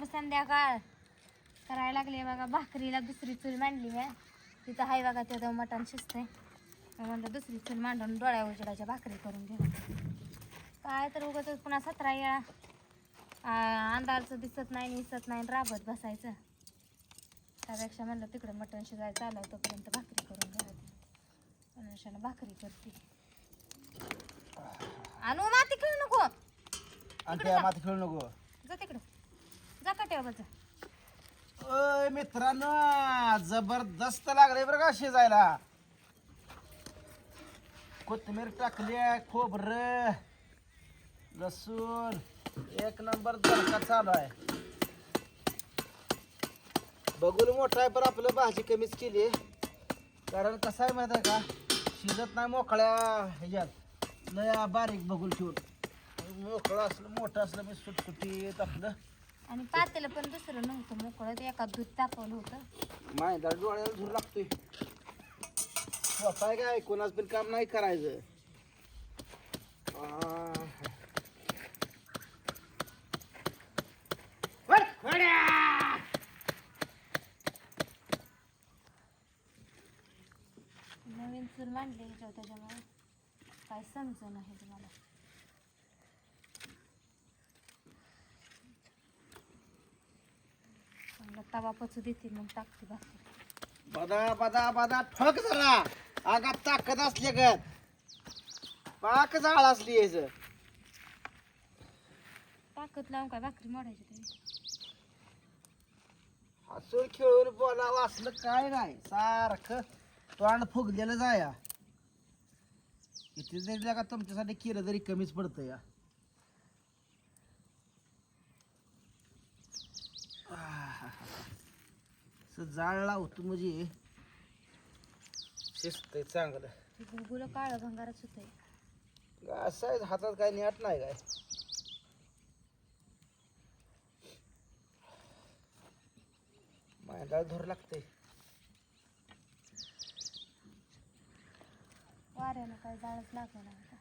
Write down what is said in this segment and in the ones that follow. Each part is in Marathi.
शुभ संध्याकाळ. करायला लागले बघा भाकरीला दुसरी चूल मांडली मी. तिथं हाय बघा तिथं मटण शिजतंय. म्हणलं दुसरी चूल मांडून डोळ्या उजेडाच्या भाकरी करून घ्या. काय तर उगाच पुन्हा 17 वेळा अंधारचं दिसत नाही राबत बसायचं. त्यापेक्षा म्हणलं तिकडं मटण शिजायचं चालू तोपर्यंत भाकरी करून घ्या. अशानं भाकरी करते. आणू माती खेळू नको. माती खेळू नको. जा तिकडं जा काट्यावर. ओय मित्रांनो, जबरदस्त लागले बरं का शिजायला. कोथिंबीर टाकली, खोबरं लसूण एक नंबर तडका चालू आहे. बघून मोठा आहे पण आपलं भाजी कमीच केली. कारण कसं आहे माहिती आहे का, शिजत नाही मोकळ्या ह्याच्यात लय बारीक बघून ठेवून. मोकळं असलं मोठं असलं मी सुटसुटीत आपलं. आणि पातेलं पण दुसरं नव्हतं मोकळं, ते एका दूध तापवलं होतं. माहिती डोळ्याला धूर लागतोय. स्वतः काय कोणाच पण काम नाही करायचं. नवीन चूल मांडली ह्याच्यावर, त्याच्यामुळे काय समज नाही तुम्हाला. तवा पचू देते मग टाकते भाकरी. बदा बदा बदा ठोक जरा. आगात ताकद असले गत पाक जाळ असली याच. ताकद लावून काय भाकरी मोडायची तरी. हसून खेळून बोलावं असलं काय नाही. सारखं तोंड फुगलेलं जाया. किती जरी का तुमच्यासाठी केलं तरी कमीच पडतं या. जाळ लावतो म्हणजे शिजतंय चांगलं. गुगुलं काळं भंगारच होतंय. असं आहे, हातात काय नेट नाही काय. मांडाळ धर लागते. वाऱ्यानं काय जाळच लागलं नाही आता.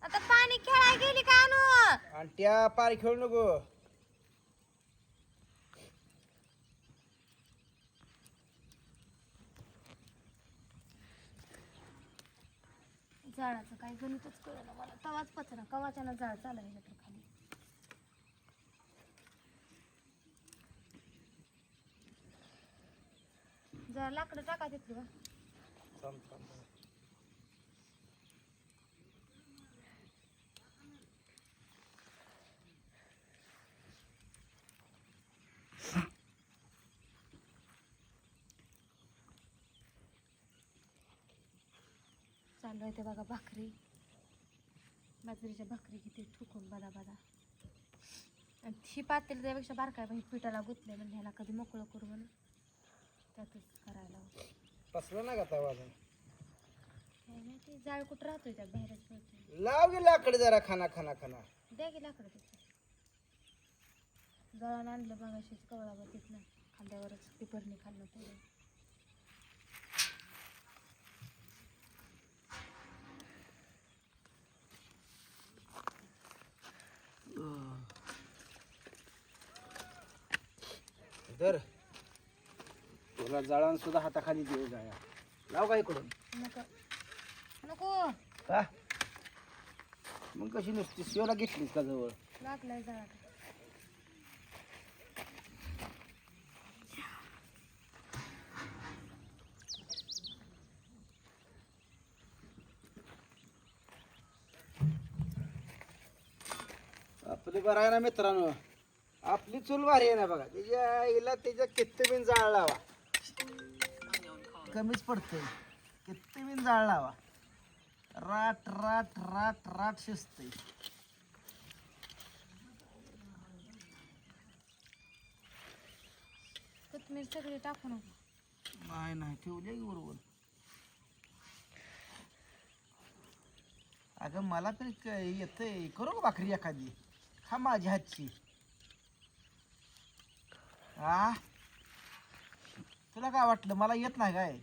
आता पाणी खेळाय गेली का आणू? आणि त्या पार खेळू नको. जाळाचं काय गणितच कळलं मला. तवाच पचना कवाच्यानं जाळ चालायला तर खाली. जरा लाकडं टाका तिथली बा. थांब थांब. चालू आहे ते बघा भाकरी. बाजरीच्या भाकरी किती ठुकून बदा बदा. आणि ही पातेल त्यापेक्षा बारकाय बाई पिठाला गुतले म्हणजे ह्याला कधी मोकळं करू म्हणून त्यातच करायला. पसलं ना का तवा अजून? काय माहिती जाळ कुठं राहतोय त्यात बाहेरच पडतोय. लाव गे लाकडे जरा खाना खाना खाना. द्या की लाकडं तिथं. जळण आणलं मगाशीच कवळावर तिथलं खांद्यावरच पिपरणी खाल्लं तेवढं. धर तुला जळण सुद्धा हाताखाली देऊ जाया. लाव का इकडून? नको नको का मग कशी नुसती शिवला घेतलीस का जवळ? लागलाय जाळ. आपली बरं आहे ना मित्रांनो. आपली चूल भारी आहे ना बघा. त्याच्या हिला त्याच्या किती बिन जाळ लावा कमीच पडतंय. किती बिन जाळ लावा राट राट राट राट शिजतंय. कोथिंबीर सगळी टाकू नको. नाही नाही ठेवली की बरोबर. अगं मला तरी येतंय. करू का भाकरी एखादी? खा माझी हातची. हा तुला काय वाटलं मला येत नाही काय?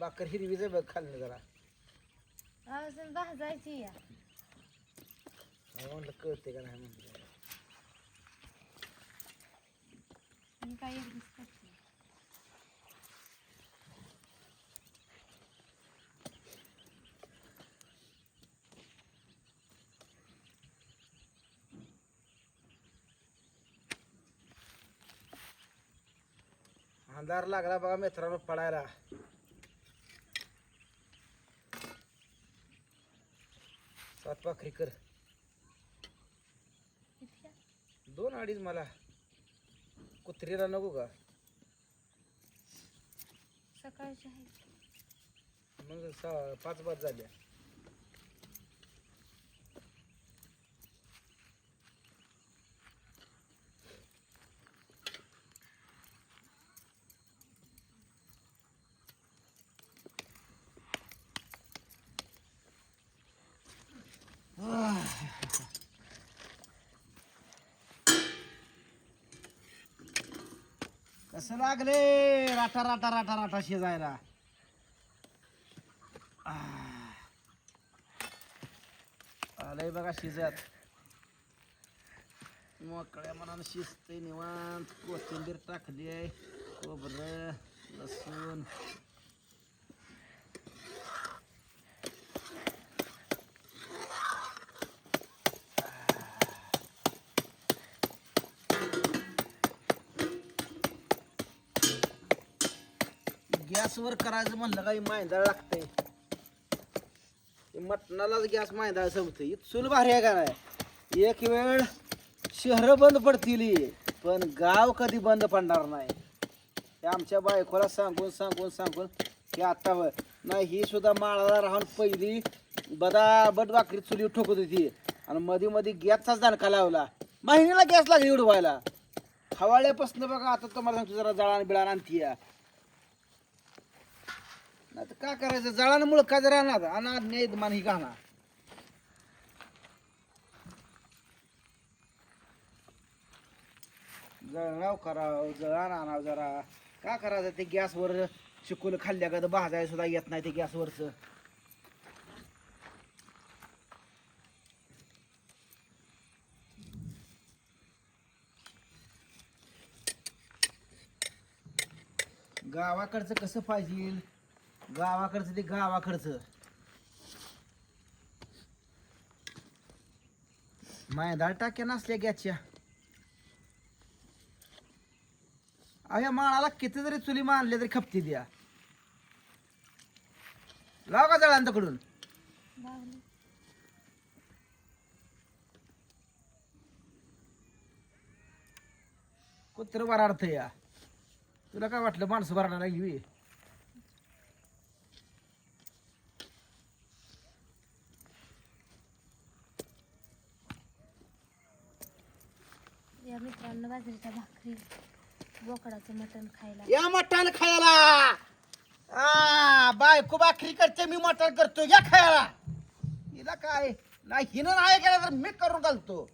भाकर हिरवीच आहे बघ खाल्लं जरा. अजून भाजायची या. म्हणलं कळते का नाही म्हणलं. मी काय एकच करते. अंधार लागला बघा मित्रांनो पडायला. सात भाकरी कर. इतक्या 2-2.5 मला. कुत्रीला नको का? सकाळची आहे. मग 5 बाद झाल्या. कसं लागले राटा राटा राटा राटा शिजायला. आलंय बघा शिजत. मोकळ्या मनानं शिजतंय निवांत. कोथिंबीर टाकली आहे, खोबरं, लसूण. गॅसवर करायचं म्हणलं काही मैदा लागतंय. मटणालाच गॅस मैदा संपतंय. चूल भारी आहे का नाही. एक वेळ शहरं बंद पडतील पण गाव कधी बंद पडणार नाही. हे आमच्या बायकोला सांगून सांगून सांगून की आता नाही ही सुद्धा माळाला राहून पहिली बदाबद भाकरी चुली ठोकत होती आणि मध्ये मध्ये गॅसचाच दणका लावला. महिन्याला गॅस लागली उडवायला. खवाळ्यापासून बघा आता तुम्हाला सांगतो जरा जळान बिळान आणती. आता काय करायचं जळानं मुळका जर आणणार आणि मान ही घालणार. जळणाव करावं जळान आणावं जरा. काय करायचं ते गॅसवर चिकूल खाल्ल्या का भाजायला सुद्धा येत नाही ते गॅसवरच. गावाकडचं कसं पाहिजे. गावाकडचं ते गावाकडचं. मैदाळ टाक्या नसल्या गॅसच्या. अह्या माळाला किती जरी चुली मारल्या तरी खपती द्या. लाव का जळांतकडून. लावली. कुत्र वराडत या. तुला काय वाटलं माणसं वराडायला लागली. या मित्रांनो बाजरीच्या भाकरी बोकडाचं मटण खायला. या मटण खायला. बायको भाकरी करते मी मटण करतो या खायला. हिला काय नाही हिनं नाही केलं तर मी करून घालतो.